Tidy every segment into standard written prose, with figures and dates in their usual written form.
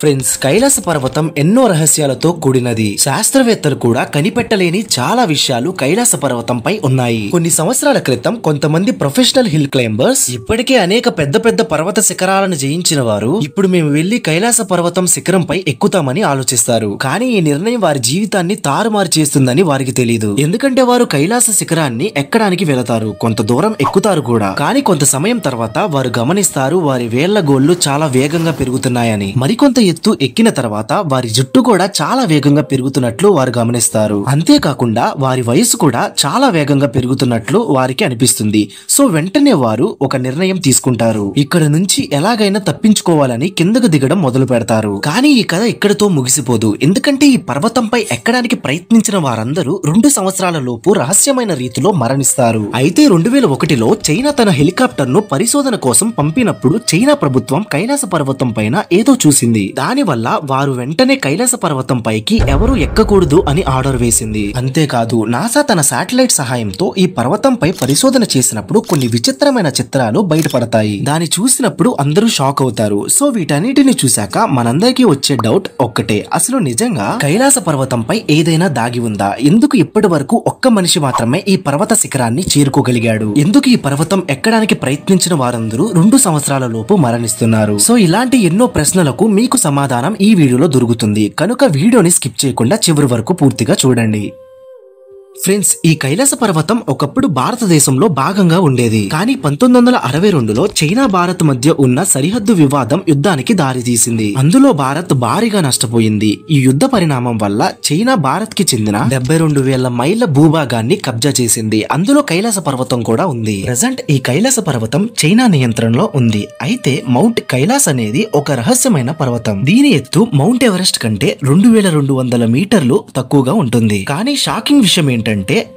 Friends, Kailasa పర్వతం ఎన్నో రహస్యాలతో కూడినది. శాస్త్రవేత్తలు కూడా కనిపెట్టలేని చాలా విషయాలు కైలాస పర్వతంపై ఉన్నాయి. కొన్ని సంవత్సరాల క్రితం కొంతమంది ప్రొఫెషనల్ హిల్ క్లైంబర్స్ ఇప్పటికే అనేక పెద్ద పెద్ద పర్వత శిఖరాలను జయించిన వారు ఇప్పుడు మేము వెళ్లి కైలాస పర్వతం శిఖరంపై ఎక్కుతామని ఆలోచిస్తారు. కానీ ఈ నిర్ణయం వారి జీవితాన్ని తారుమారు చేస్తుందని వారికి తెలియదు. ఎందుకంటే వారు కైలాస శిఖరాన్ని ఎక్కడానికి వెళతారు, కొంత దూరం ఎక్కుతారు కూడా. కానీ కొంత సమయం తర్వాత వారు గమనిస్తారు వారి వేళ్ల గోళ్లు చాలా వేగంగా పెరుగుతున్నాయని. మరికొంత ఎత్తు ఎక్కిన తర్వాత వారి జుట్టు కూడా చాలా వేగంగా పెరుగుతున్నట్లు వారు గమనిస్తారు. అంతేకాకుండా వారి వయసు కూడా చాలా వేగంగా పెరుగుతున్నట్లు వారికి అనిపిస్తుంది. సో వెంటనే వారు ఒక నిర్ణయం తీసుకుంటారు. ఇక్కడ నుంచి ఎలాగైనా తప్పించుకోవాలని కిందకు దిగడం మొదలు పెడతారు. కానీ ఈ కథ ఇక్కడితో ముగిసిపోదు. ఎందుకంటే ఈ పర్వతంపై ఎక్కడానికి ప్రయత్నించిన వారందరూ 2 సంవత్సరాల లోపు రహస్యమైన రీతిలో మరణిస్తారు. అయితే 2001లో చైనా తన హెలికాప్టర్ ను పరిశోధన కోసం పంపినప్పుడు చైనా ప్రభుత్వం కైలాస పర్వతం పైన ఏదో చూసింది. దాని వల్ల వారు వెంటనే కైలాస పర్వతం పైకి ఎవరూ ఎక్కకూడదు అని ఆర్డర్ వేసింది. అంతేకాదు నాసా తన శాటిలైట్ సహాయంతో ఈ పర్వతంపై పరిశోధన చేసినప్పుడు కొన్ని విచిత్రమైన చిత్రాలు బయటపడతాయి. దాన్ని చూసినప్పుడు అందరూ షాక్ అవుతారు. సో వీటన్నిటిని చూశాక మనందరికీ వచ్చే డౌట్ ఒక్కటే, అసలు నిజంగా కైలాస పర్వతంపై ఏదైనా దాగి ఉందా? ఎందుకు ఇప్పటి వరకు ఒక్క మనిషి మాత్రమే ఈ పర్వత శిఖరాన్ని చేరుకోగలిగాడు? ఎందుకు ఈ పర్వతం ఎక్కడానికి ప్రయత్నించిన వారందరూ 2 సంవత్సరాల లోపు మరణిస్తున్నారు? సో ఇలాంటి ఎన్నో ప్రశ్నలకు మీకు సమాధానం ఈ వీడియోలో దొరుకుతుంది. కనుక వీడియోని స్కిప్ చేయకుండా చివరి వరకు పూర్తిగా చూడండి. ఫ్రెండ్స్, ఈ కైలాస పర్వతం ఒకప్పుడు భారతదేశంలో భాగంగా ఉండేది. కానీ 1962లో చైనా భారత్ మధ్య ఉన్న సరిహద్దు వివాదం యుద్ధానికి దారితీసింది. అందులో భారత్ భారీగా నష్టపోయింది. ఈ యుద్ధ పరిణామం వల్ల చైనా భారత్ కి చెందిన 72,000 మైళ్ల భూభాగాన్ని కబ్జా చేసింది. అందులో కైలాస పర్వతం కూడా ఉంది. ప్రెజెంట్ ఈ కైలాస పర్వతం చైనా నియంత్రణలో ఉంది. అయితే మౌంట్ కైలాస్ అనేది ఒక రహస్యమైన పర్వతం. దీని ఎత్తు మౌంట్ ఎవరెస్ట్ కంటే 2200 మీటర్లు తక్కువగా ఉంటుంది. కానీ షాకింగ్ విషయం ఏంటంటే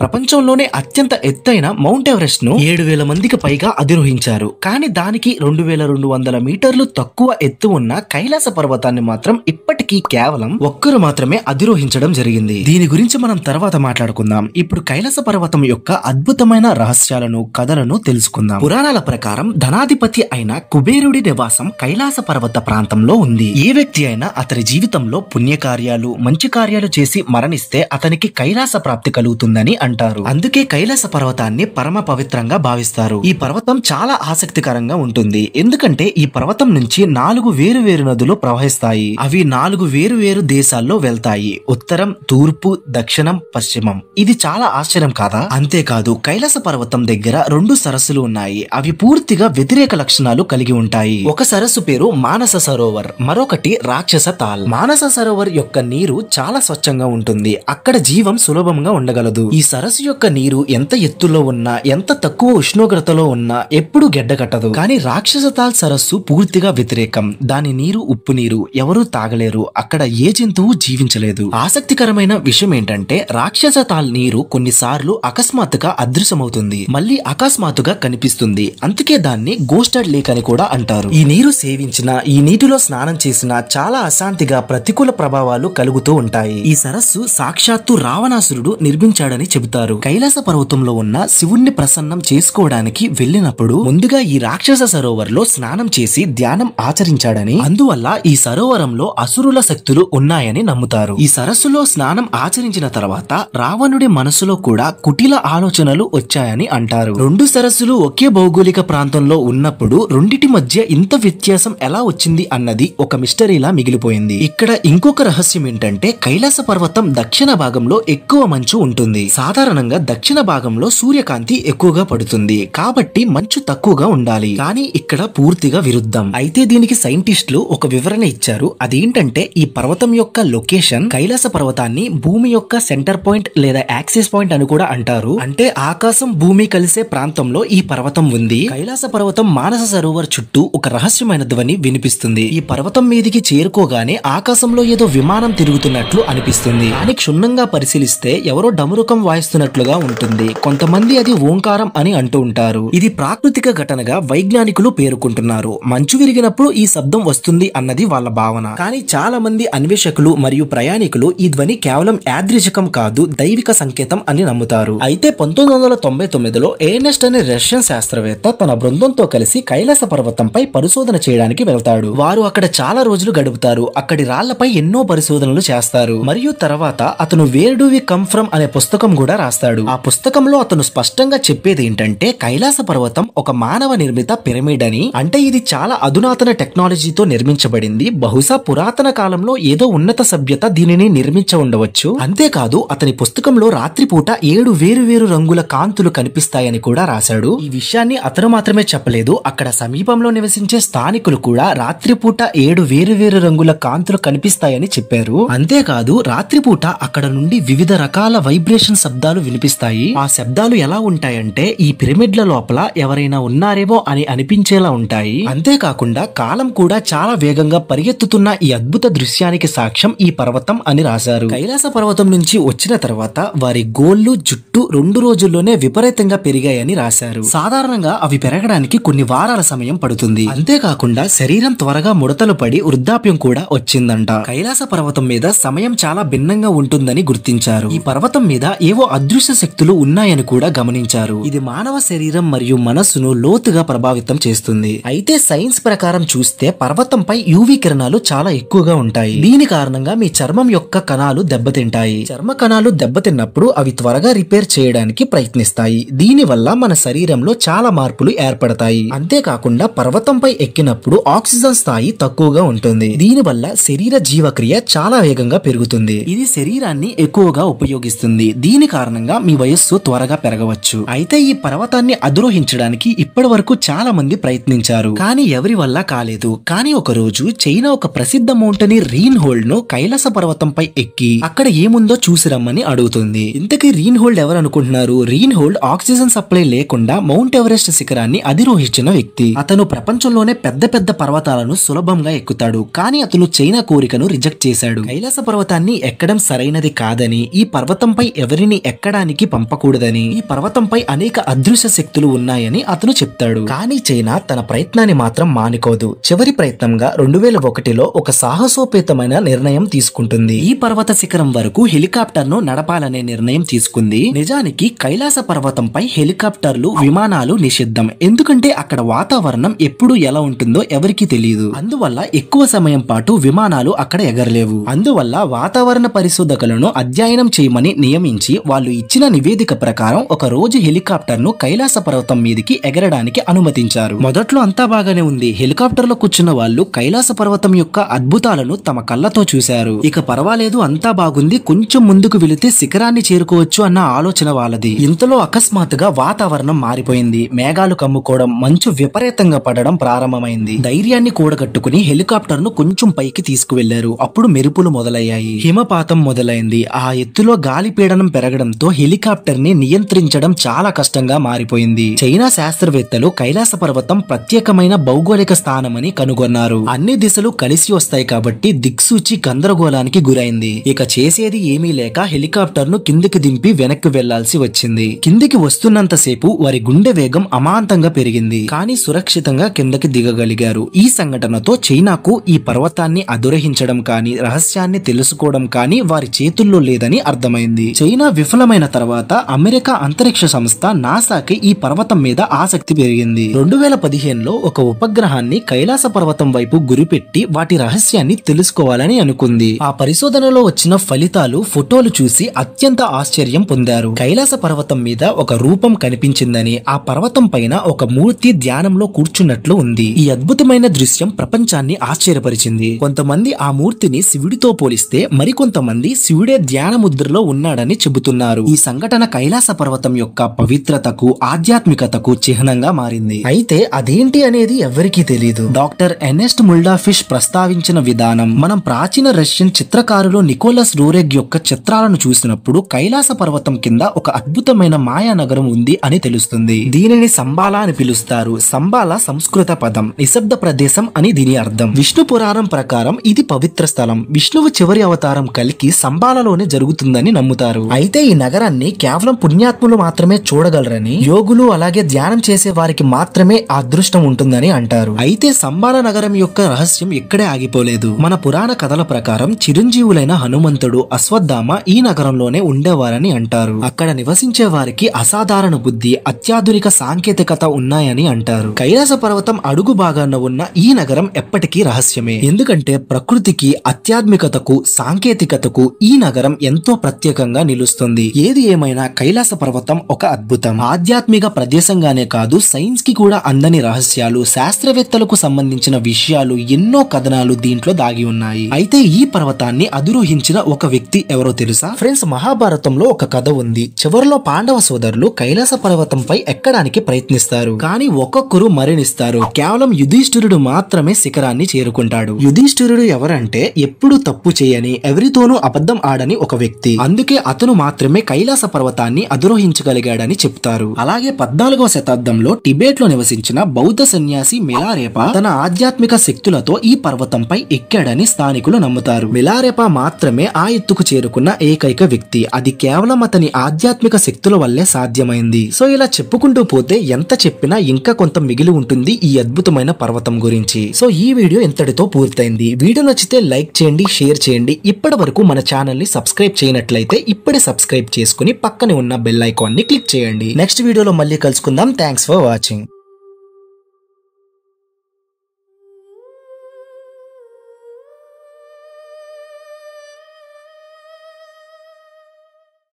ప్రపంచంలోనే అత్యంత ఎత్తైన మౌంట్ ఎవరెస్ట్ ను 7,000 మందికి పైగా అధిరోహించారు. కానీ దానికి 2200 మీటర్లు తక్కువ ఎత్తు ఉన్న కైలాస పర్వతాన్ని మాత్రం ఇప్పటికీ కేవలం ఒక్కరు మాత్రమే అధిరోహించడం జరిగింది. దీని గురించి మనం తర్వాత మాట్లాడుకుందాం. ఇప్పుడు కైలాస పర్వతం యొక్క అద్భుతమైన రహస్యాలను, కథలను తెలుసుకుందాం. పురాణాల ప్రకారం ధనాధిపతి అయిన కుబేరుడి నివాసం కైలాస పర్వత ప్రాంతంలో ఉంది. ఏ వ్యక్తి అయినా అతని జీవితంలో పుణ్యకార్యాలు, మంచి కార్యాలు చేసి మరణిస్తే అతనికి కైలాస ప్రాప్తి కలుగుతుందని అంటారు. అందుకే కైలాస పర్వతాన్ని పరమ పవిత్రంగా భావిస్తారు. ఈ పర్వతం చాలా ఆసక్తికరంగా ఉంటుంది. ఎందుకంటే ఈ పర్వతం నుంచి 4 వేరు నదులు ప్రవహిస్తాయి. అవి 4 వేరు దేశాల్లో వెళ్తాయి. ఉత్తరం, తూర్పు, దక్షిణం, పశ్చిమం. ఇది చాలా ఆశ్చర్యం కాదా? అంతేకాదు కైలాస పర్వతం దగ్గర 2 సరస్సులు ఉన్నాయి. అవి పూర్తిగా వ్యతిరేక లక్షణాలు కలిగి ఉంటాయి. ఒక సరస్సు పేరు మానస సరోవర్, మరొకటి రాక్షస తాల్. మానస సరోవర్ యొక్క నీరు చాలా స్వచ్ఛంగా ఉంటుంది. అక్కడ జీవం సులభంగా ఉండగలదు. ఈ సరస్సు యొక్క నీరు ఎంత ఎత్తులో ఉన్నా, ఎంత తక్కువ ఉష్ణోగ్రతలో ఉన్నా ఎప్పుడు గెడ్డగట్టదు. కానీ రాక్షస తాల్ సరస్సు పూర్తిగా వ్యతిరేకం. దాని నీరు ఉప్పు నీరు, ఎవరూ తాగలేరు. అక్కడ ఏ జంతువు జీవించలేదు. ఆసక్తికరమైన విషయం ఏంటంటే రాక్షస తాల్ నీరు కొన్నిసార్లు అకస్మాత్తుగా అదృశ్యమవుతుంది, మళ్ళీ అకస్మాత్తుగా కనిపిస్తుంది. అందుకే దాన్ని గోస్టెడ్ లేక్ అని కూడా అంటారు. ఈ నీరు సేవించినా, ఈ నీటిలో స్నానం చేసినా చాలా అశాంతిగా ప్రతికూల ప్రభావాలు కలుగుతూ ఉంటాయి. ఈ సరస్సు సాక్షాత్తు రావణాసురుడు నిర్మించాడని చెబుతారు. కైలాస పర్వతంలో ఉన్న శివుణ్ణి ప్రసన్నం చేసుకోవడానికి వెళ్ళినప్పుడు ముందుగా ఈ రాక్షస సరోవర్ లో స్నానం చేసి ధ్యానం ఆచరించాడని, అందువల్ల ఈ సరోవరంలో అసురుల శక్తులు ఉన్నాయని నమ్ముతారు. ఈ సరస్సులో స్నానం ఆచరించిన తర్వాత రావణుడి మనసులో కూడా కుటిల ఆలోచనలు వచ్చాయని అంటారు. 2 సరస్సులు ఒకే భౌగోళిక ప్రాంతంలో ఉన్నప్పుడు రెండిటి మధ్య ఇంత వ్యత్యాసం ఎలా వచ్చింది అన్నది ఒక మిస్టరీలా మిగిలిపోయింది. ఇక్కడ ఇంకొక రహస్యం ఏంటంటే కైలాస పర్వతం దక్షిణ భాగంలో ఎక్కువ మంచు ఉంటుంది. సాధారణంగా దక్షిణ భాగంలో సూర్యకాంతి ఎక్కువగా పడుతుంది, కాబట్టి మంచు తక్కువగా ఉండాలి. కానీ ఇక్కడ పూర్తిగా విరుద్ధం. అయితే దీనికి సైంటిస్టులు ఒక వివరణ ఇచ్చారు. అదేంటంటే ఈ పర్వతం యొక్క లొకేషన్ కైలాస పర్వతాన్ని భూమి యొక్క సెంటర్ పాయింట్ లేదా యాక్సిస్ పాయింట్ అని కూడా అంటారు. అంటే ఆకాశం భూమి కలిసే ప్రాంతంలో ఈ పర్వతం ఉంది. కైలాస పర్వతం మానస సరోవర్ చుట్టూ ఒక రహస్యమైన ధ్వని వినిపిస్తుంది. ఈ పర్వతం మీదికి చేరుకోగానే ఆకాశంలో ఏదో విమానం తిరుగుతున్నట్లు అనిపిస్తుంది. కానీ క్షుణ్ణంగా పరిశీలిస్తే ఎవరో డమరు డమరుకం వాయిస్తున్నట్లుగా ఉంటుంది. కొంతమంది అది ఓంకారం అని అంటూ ఉంటారు. ఇది ప్రాకృతిక ఘటనగా వైజ్ఞానికులు పేర్కొంటున్నారు. మంచు విరిగినప్పుడు ఈ శబ్దం వస్తుంది అన్నది వాళ్ళ భావన. కానీ చాలా మంది అన్వేషకులు మరియు ప్రయాణికులు ఈ ధ్వని కేవలం యాదృచ్ఛికం కాదు, దైవిక సంకేతం అని నమ్ముతారు. అయితే 1999లో ఎర్నెస్ట్ అనే రష్యన్ శాస్త్రవేత్త తన బృందంతో కలిసి కైలాస పర్వతంపై పరిశోధన చేయడానికి వెళ్తాడు. వారు అక్కడ చాలా రోజులు గడుపుతారు. అక్కడి రాళ్లపై ఎన్నో పరిశోధనలు చేస్తారు. మరియు తర్వాత అతను where do we come from అనే పుస్తకం కూడా రాస్తాడు. ఆ పుస్తకంలో అతను స్పష్టంగా చెప్పేది ఏంటంటే కైలాస పర్వతం ఒక మానవ నిర్మిత పిరమిడ్ అని. అంటే ఇది చాలా అధునాతన టెక్నాలజీతో నిర్మించబడింది. బహుశా పురాతన కాలంలో ఏదో ఉన్నత సభ్యత దీనిని నిర్మించ ఉండవచ్చు. అంతేకాదు అతని పుస్తకంలో రాత్రిపూట 7 వేరు రంగుల కాంతులు కనిపిస్తాయని కూడా రాశాడు. ఈ విషయాన్ని అతను మాత్రమే చెప్పలేదు, అక్కడ సమీపంలో నివసించే స్థానికులు కూడా రాత్రిపూట 7 వేరు రంగుల కాంతులు కనిపిస్తాయని చెప్పారు. అంతేకాదు రాత్రిపూట అక్కడ నుండి వివిధ రకాల వైబ్రేషన్ శబ్దాలు వినిపిస్తాయి. ఆ శబ్దాలు ఎలా ఉంటాయంటే ఈ పిరమిడ్ల లోపల ఎవరైనా ఉన్నారేమో అని అనిపించేలా ఉంటాయి. అంతేకాకుండా కాలం కూడా చాలా వేగంగా పరిగెత్తుతున్న ఈ అద్భుత దృశ్యానికి సాక్ష్యం ఈ పర్వతం అని రాశారు. కైలాస పర్వతం నుంచి వచ్చిన తర్వాత వారి గోళ్లు జుట్టు 2 రోజుల్లోనే విపరీతంగా పెరిగాయని రాశారు. సాధారణంగా అవి పెరగడానికి కొన్ని వారాల సమయం పడుతుంది. అంతేకాకుండా శరీరం త్వరగా ముడతలు పడి వృద్ధాప్యం కూడా వచ్చిందంట. కైలాస పర్వతం మీద సమయం చాలా భిన్నంగా ఉంటుందని గుర్తించారు. ఈ పర్వతం మీద ఏవో అదృశ్య శక్తులు ఉన్నాయని కూడా గమనించారు. ఇది మానవ శరీరం మరియు మనస్సును లోతుగా ప్రభావితం చేస్తుంది. అయితే సైన్స్ ప్రకారం చూస్తే పర్వతంపై యూవీ కిరణాలు చాలా ఎక్కువగా ఉంటాయి. దీని కారణంగా మీ చర్మం యొక్క కణాలు దెబ్బతింటాయి. చర్మ కణాలు దెబ్బతిన్నప్పుడు అవి త్వరగా రిపేర్ చేయడానికి ప్రయత్నిస్తాయి. దీని వల్ల మన శరీరంలో చాలా మార్పులు ఏర్పడతాయి. అంతేకాకుండా పర్వతంపై ఎక్కినప్పుడు ఆక్సిజన్ స్థాయి తక్కువగా ఉంటుంది. దీని వల్ల శరీర జీవక్రియ చాలా వేగంగా పెరుగుతుంది. ఇది శరీరాన్ని ఎక్కువగా ఉపయోగిస్తుంది. దీని కారణంగా మీ వయస్సు త్వరగా పెరగవచ్చు. అయితే ఈ పర్వతాన్ని అధిరోహించడానికి ఇప్పటి వరకు చాలా మంది ప్రయత్నించారు, కానీ ఎవరి వల్ల కాలేదు. కానీ ఒక రోజు చైనా ఒక ప్రసిద్ధ మౌంటైనర్ రీన్ హోల్డ్ ను కైలాస పర్వతంపై ఎక్కి అక్కడ ఏముందో చూసి రమ్మని అడుగుతుంది. ఇంతకీ రీన్ హోల్డ్ ఎవరు అనుకుంటున్నారు? రీన్ హోల్డ్ ఆక్సిజన్ సప్లై లేకుండా మౌంట్ ఎవరెస్ట్ శిఖరాన్ని అధిరోహించిన వ్యక్తి. అతను ప్రపంచంలోనే పెద్ద పెద్ద పర్వతాలను సులభంగా ఎక్కుతాడు. కానీ అతను చైనా కోరికను రిజెక్ట్ చేశాడు. కైలాస పర్వతాన్ని ఎక్కడం సరైనది కాదని, ఈ పర్వతంపై ఎవరిని ఎక్కడానికి పంపకూడదని, ఈ పర్వతంపై అనేక అదృశ్య శక్తులు ఉన్నాయని అతను చెప్తాడు. కానీ చైనా తన ప్రయత్నాన్ని మాత్రం మానుకోదు. చివరి ప్రయత్నంగా 2001లో ఒక సాహసోపేతమైన నిర్ణయం తీసుకుంటుంది. ఈ పర్వత శిఖరం వరకు హెలికాప్టర్ ను నడపాలనే నిర్ణయం తీసుకుంది. నిజానికి కైలాస పర్వతంపై హెలికాప్టర్లు, విమానాలు నిషిద్ధం. ఎందుకంటే అక్కడ వాతావరణం ఎప్పుడు ఎలా ఉంటుందో ఎవరికీ తెలియదు. అందువల్ల ఎక్కువ సమయం పాటు విమానాలు అక్కడ ఎగరలేవు. అందువల్ల వాతావరణ పరిశోధకులను అధ్యయనం చేయమని నియమించి వాళ్ళు ఇచ్చిన నివేదిక ప్రకారం ఒక రోజు హెలికాప్టర్ ను కైలాస పర్వతం మీదకి ఎగరడానికి అనుమతించారు. మొదట్లో అంతా బాగానే ఉంది. హెలికాప్టర్ లో కూర్చున్న వాళ్ళు కైలాస పర్వతం యొక్క అద్భుతాలను తమ కళ్ళతో చూశారు. ఇక పర్వాలేదు, అంతా బాగుంది, కొంచెం ముందుకు వెళితే శిఖరాన్ని చేరుకోవచ్చు అన్న ఆలోచన వాళ్ళది. ఇంతలో అకస్మాత్తుగా వాతావరణం మారిపోయింది. మేఘాలు కమ్ముకోవడం, మంచు విపరీతంగా పడడం ప్రారంభమైంది. ధైర్యాన్ని కూడగట్టుకుని హెలికాప్టర్ ను కొంచెం పైకి తీసుకువెళ్లారు. అప్పుడు మెరుపులు మొదలయ్యాయి. హిమపాతం మొదలైంది. ఆ ఎత్తులో గాలి పీడనం పెరగడంతో హెలికాప్టర్ ని నియంత్రించడం చాలా కష్టంగా మారిపోయింది. చైనా శాస్త్రవేత్తలు కైలాస పర్వతం ప్రత్యేకమైన భౌగోళిక స్థానమని కనుగొన్నారు. అన్ని దిశలు కలిసి వస్తాయి కాబట్టి దిక్సూచి గందరగోళానికి గురైంది. ఇక చేసేది ఏమీ లేక హెలికాప్టర్ ను కిందికి దింపి వెనక్కి వెళ్లాల్సి వచ్చింది. కిందికి వస్తున్నంతసేపు వారి గుండె వేగం అమాంతంగా పెరిగింది. కానీ సురక్షితంగా కిందకి దిగగలిగారు. ఈ సంఘటనతో చైనాకు ఈ పర్వతాన్ని అధిరోహించడం కానీ, రహస్యాన్ని తెలుసుకోవడం కానీ వారి చేతుల్లో లేదని అర్థమైంది. చైనా విఫలమైన తర్వాత అమెరికా అంతరిక్ష సంస్థ నాసాకి ఈ పర్వతం మీద ఆసక్తి పెరిగింది. 2015లో ఒక ఉపగ్రహాన్ని కైలాస పర్వతం వైపు గురిపెట్టి వాటి రహస్యాన్ని తెలుసుకోవాలని అనుకుంది. ఆ పరిశోధనలో వచ్చిన ఫలితాలు, ఫోటోలు చూసి అత్యంత ఆశ్చర్యం పొందారు. కైలాస పర్వతం మీద ఒక రూపం కనిపించిందని, ఆ పర్వతం పైన ఒక మూర్తి ధ్యానంలో కూర్చున్నట్లు ఉంది. ఈ అద్భుతమైన దృశ్యం ప్రపంచాన్ని ఆశ్చర్యపరిచింది. కొంతమంది ఆ మూర్తిని శివుడితో పోలిస్తే, మరికొంతమంది శివుడే ధ్యాన ముద్రలో ఉన్నాడని చెబుతున్నారు. ఈ సంఘటన కైలాస పర్వతం యొక్క పవిత్రతకు, ఆధ్యాత్మికతకు చిహ్నంగా మారింది. అయితే అదేంటి అనేది ఎవరికీ తెలియదు. డాక్టర్ ఎర్నెస్ట్ ముల్డాఫిష్ ప్రస్తావించిన విధానం, మనం ప్రాచీన రష్యన్ చిత్రకారులు నికోలస్ రోరెగ్ యొక్క చిత్రాలను చూసినప్పుడు కైలాస పర్వతం కింద ఒక అద్భుతమైన మాయా నగరం ఉంది అని తెలుస్తుంది. దీనిని సంబాలా అని పిలుస్తారు. సంబాలా సంస్కృత పదం, నిశ్శబ్ద ప్రదేశం అని దీని అర్థం. విష్ణు పురాణం ప్రకారం ఇది పవిత్ర స్థలం. విష్ణువు చివరి అవతారం కల్కి సంబాలలోనే జరుగుతుందని నమ్ముతారు. అంటారు. అయితే ఈ నగరాన్ని కేవలం పుణ్యాత్ములు మాత్రమే చూడగలరని, యోగులు అలాగే ధ్యానం చేసే వారికి మాత్రమే ఆ అదృష్టం ఉంటుందని అంటారు. అయితే సంబాల నగరం యొక్క రహస్యం ఇక్కడే ఆగిపోలేదు. మన పురాణ కథల ప్రకారం చిరంజీవులైన హనుమంతుడు, అశ్వత్థామ ఈ నగరంలోనే ఉండేవారని అంటారు. అక్కడ నివసించే వారికి అసాధారణ బుద్ధి, అత్యాధునిక సాంకేతికత ఉన్నాయని అంటారు. కైలాస పర్వతం అడుగు భాగాన ఉన్న ఈ నగరం ఎప్పటికీ రహస్యమే. ఎందుకంటే ప్రకృతికి, ఆధ్యాత్మికతకు, సాంకేతికతకు ఈ నగరం ఎంతో ప్రత్యేకంగా నిలుస్తుంది. ఏది ఏమైనా కైలాస పర్వతం ఒక అద్భుతం. ఆధ్యాత్మిక ప్రదేశంగానే కాదు, సైన్స్ కి కూడా అందని రహస్యాలు, శాస్త్రవేత్తలకు సంబంధించిన విషయాలు, ఎన్నో కథనాలు దీంట్లో దాగి ఉన్నాయి. అయితే ఈ పర్వతాన్ని అధిరోహించిన ఒక వ్యక్తి ఎవరో తెలుసా ఫ్రెండ్స్? మహాభారతంలో ఒక కథ ఉంది. చివరిలో పాండవ సోదరులు కైలాస పర్వతంపై ఎక్కడానికి ప్రయత్నిస్తారు. కానీ ఒక్కొక్కరు మరణిస్తారు. కేవలం యుధిష్ఠిరుడు మాత్రమే శిఖరాన్ని చేరుకుంటాడు. యుధిష్ఠిరుడు ఎవరంటే ఎప్పుడు తప్పు చేయని, ఎవరితోనూ అబద్ధం ఆడని ఒక వ్యక్తి. అందుకే అతను మాత్రమే కైలాస పర్వతాన్ని అధిరోహించగలిగాడని చెప్తారు. అలాగే 14వ శతాబ్దంలో టిబెట్ లో నివసించిన బౌద్ధ సన్యాసి మిలారేపా తన ఆధ్యాత్మిక శక్తులతో ఈ పర్వతంపై ఎక్కాడని స్థానికులు నమ్ముతారు. మిలారేపా మాత్రమే ఆ ఎత్తుకు చేరుకున్న ఏకైక వ్యక్తి. అది కేవలం అతని ఆధ్యాత్మిక శక్తుల వల్లే సాధ్యమైంది. సో ఇలా చెప్పుకుంటూ పోతే ఎంత చెప్పినా ఇంకా కొంత మిగిలి ఉంటుంది ఈ అద్భుతమైన పర్వతం గురించి. సో ఈ వీడియో ఇంతటితో పూర్తయింది. వీడియో నచ్చితే లైక్ చేయండి, షేర్ చేయండి. ఇప్పటి వరకు మన ఛానల్ ని సబ్స్క్రైబ్ చేయనట్లయితే ఇప్పుడే సబ్స్క్రైబ్ చేసుకుని పక్కనే ఉన్న బెల్ ఐకాన్ ని క్లిక్ చేయండి. నెక్స్ట్ వీడియోలో మళ్ళీ కలుసుకుందాం. Thanks for watching.